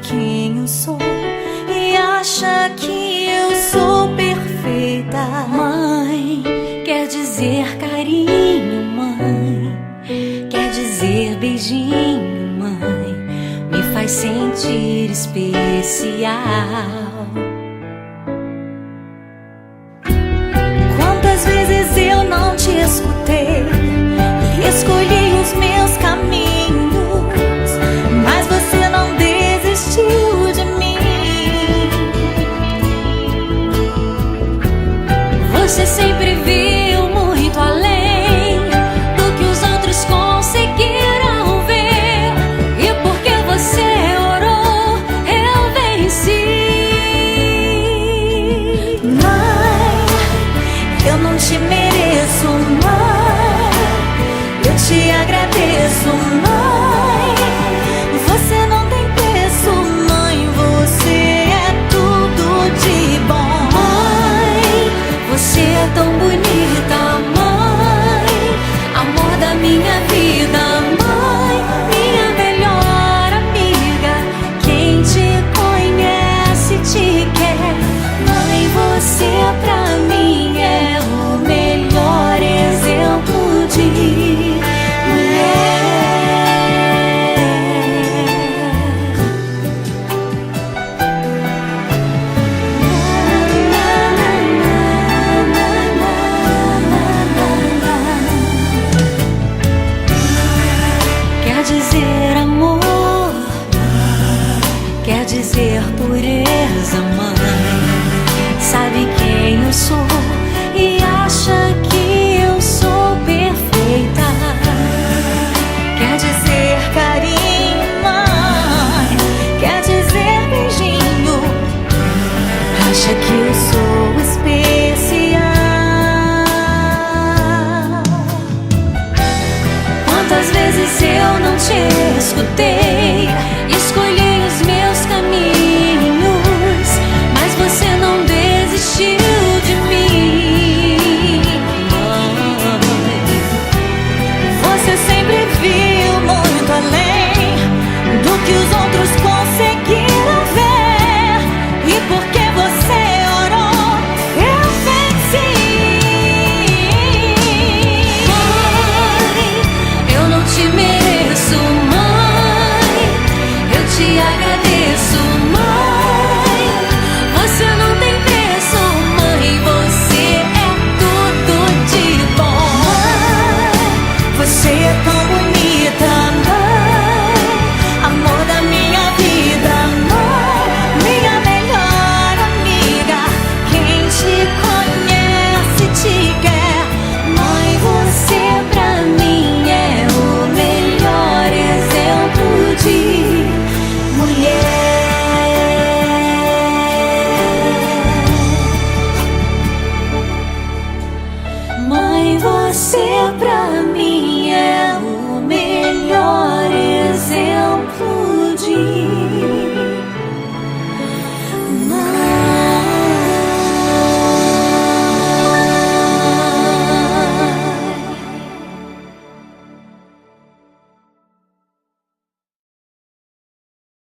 quem eu sou e acha que eu sou perfeita. Mãe, quer dizer carinho, mãe, quer dizer beijinho, mãe, me faz sentir especial. Quantas vezes eu não te escutei e escolhi os meus caminhos, mas você não desistiu de mim. Você sempre viu muito além do que os outros conseguiram ver, e porque você orou, eu venci. Mãe, eu não te mereço, mãe, eu te agradeço, mãe. Você não tem preço, mãe, você é tudo de bom. Mãe, você é tão bonita, mãe, amor da minha vida, mãe, minha melhor amiga. Quem te conhece te quer, mãe, você pra mim é o melhor exemplo de mulher. Quer dizer amor, quer dizer pureza, mãe, sabe quem eu sou e acha que eu sou perfeita. Quer dizer carinho, mãe, quer dizer beijinho, acha que eu sou especial. Quantas vezes eu não te escutei, escolhi os meus caminhos, mas você não desistiu de mim. Mãe, você sempre viu muito além do que os outros conseguiram ver, e porque você orou, eu venci. Mãe, eu não te mereço, mãe, eu te agradeço, mãe. Você não